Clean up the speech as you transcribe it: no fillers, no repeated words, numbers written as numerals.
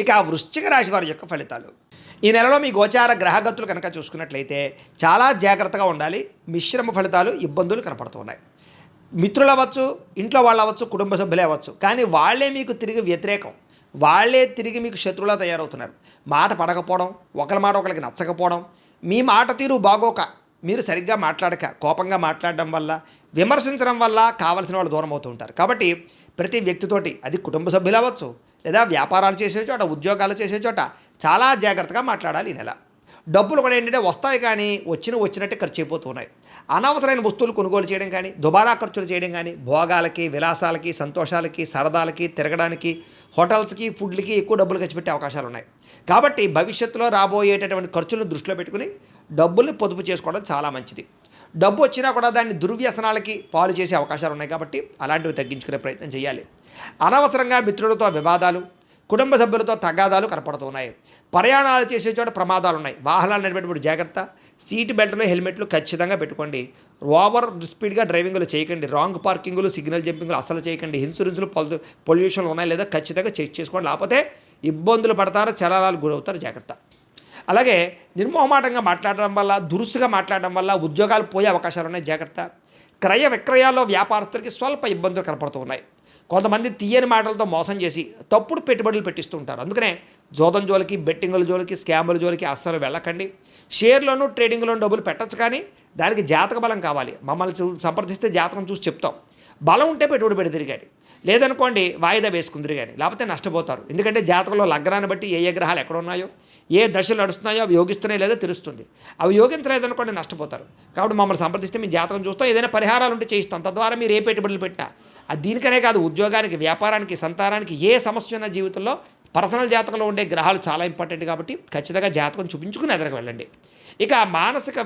ఇక వృశ్చిక రాశి వారి యొక్క ఫలితాలు. ఈ నెలలో మీ గోచార గ్రహగతులు కనుక చూసుకున్నట్లయితే చాలా జాగ్రత్తగా ఉండాలి. మిశ్రమ ఫలితాలు, ఇబ్బందులు కనపడుతున్నాయి. మిత్రులు అవ్వచ్చు, ఇంట్లో వాళ్ళు అవ్వచ్చు, కుటుంబ సభ్యులే అవ్వచ్చు, కానీ వాళ్ళే మీకు తిరిగి వ్యతిరేకం. వాళ్ళే తిరిగి మీకు శత్రువులా తయారవుతున్నారు. మాట పడకపోవడం, ఒకరి మాట ఒకరికి నచ్చకపోవడం, మీ మాట తీరు బాగోక, మీరు సరిగ్గా మాట్లాడక కోపంగా మాట్లాడడం వల్ల, విమర్శించడం వల్ల కావలసిన వాళ్ళు దూరం అవుతూ ఉంటారు. కాబట్టి ప్రతి వ్యక్తితోటి, అది కుటుంబ సభ్యులు అవ్వచ్చు, లేదా వ్యాపారాలు చేసే చోట, ఉద్యోగాలు చేసే చోట చాలా జాగ్రత్తగా మాట్లాడాలి ఈ నెల. డబ్బులు కూడా ఏంటంటే వస్తాయి, కానీ వచ్చినట్టే ఖర్చు అయిపోతున్నాయి. అనవసరమైన వస్తువులు కొనుగోలు చేయడం కానీ, దుబారా ఖర్చులు చేయడం కానీ, భోగాలకి, విలాసాలకి, సంతోషాలకి, సరదాలకి, తిరగడానికి, హోటల్స్కి, ఫుడ్లకి ఎక్కువ డబ్బులు ఖర్చు పెట్టే అవకాశాలు ఉన్నాయి. కాబట్టి భవిష్యత్తులో రాబోయేటటువంటి ఖర్చులను దృష్టిలో పెట్టుకుని డబ్బుల్ని పొదుపు చేసుకోవడం చాలా మంచిది. డబ్బు వచ్చినా కూడా దాన్ని దుర్వ్యసనాలకి పాలు చేసే అవకాశాలు ఉన్నాయి. కాబట్టి అలాంటివి తగ్గించుకునే ప్రయత్నం చేయాలి. అనవసరంగా మిత్రులతో వివాదాలు, కుటుంబ సభ్యులతో తగాదాలు కనపడుతున్నాయి. ప్రయాణాలు చేసే చోట ప్రమాదాలు ఉన్నాయి. వాహనాలు నడిపేటప్పుడు జాగ్రత్త. సీట్ బెల్ట్లు, హెల్మెట్లు ఖచ్చితంగా పెట్టుకోండి. ఓవర్ స్పీడ్గా డ్రైవింగ్లు చేయకండి. రాంగ్ పార్కింగ్లు, సిగ్నల్ జంపింగ్లు అసలు చేయకండి. ఇన్సూరెన్స్లు, పొల్యూషన్లు ఉన్నాయి లేదా ఖచ్చితంగా చెక్ చేసుకోండి. లేకపోతే ఇబ్బందులు పడతారు, చలనాలకు గురవుతారు. జాగ్రత్త. అలాగే నిర్మోహమాటంగా మాట్లాడడం వల్ల, దురుసుగా మాట్లాడడం వల్ల ఉద్యోగాలు పోయే అవకాశాలు ఉన్నాయి. జాగ్రత్త. క్రయ విక్రయాల్లో వ్యాపారస్తులకి స్వల్ప ఇబ్బందులు కనపడుతూ ఉన్నాయి. కొంతమంది తీయని మాటలతో మోసం చేసి తప్పుడు పెట్టుబడులు పెట్టిస్తూ ఉంటారు. అందుకనే జోదం జోలికి, బెట్టింగుల జోలికి, స్కాముల జోలికి అస్సలు వెళ్ళకండి. షేర్లోనూ, ట్రేడింగ్లోనూ డబ్బులు పెట్టచ్చు, కానీ దానికి జాతక బలం కావాలి. మమ్మల్ని సంప్రదిస్తే జాతకం చూసి చెప్తాం. బలం ఉంటే పెట్టుబడి పెడితే కానీ, లేదనుకోండి వాయిదా వేసుకుందరు కానీ, లేకపోతే నష్టపోతారు. ఎందుకంటే జాతకంలో లగ్నాన్ని బట్టి ఏ గ్రహాలు ఎక్కడ ఉన్నాయో, ఏ దశలు నడుస్తున్నాయో అవి యోగిస్తున్నాయో లేదో తెలుస్తుంది. అవి యోగించలేదనుకోండి నష్టపోతారు. కాబట్టి మమ్మల్ని సంప్రదిస్తే మీ జాతకం చూస్తాం, ఏదైనా పరిహారాలు ఉంటే చేయిస్తాం. తద్వారా మీరు ఏ పెట్టుబడులు పెట్టినా, అది దీనికనే కాదు, ఉద్యోగానికి, వ్యాపారానికి, సంతానానికి ఏ సమస్య ఉన్న జీవితంలో పర్సనల్ జాతకంలో ఉండే గ్రహాలు చాలా ఇంపార్టెంట్. కాబట్టి ఖచ్చితంగా జాతకం చూపించుకుని ఎదరికి వెళ్ళండి. ఇక మానసిక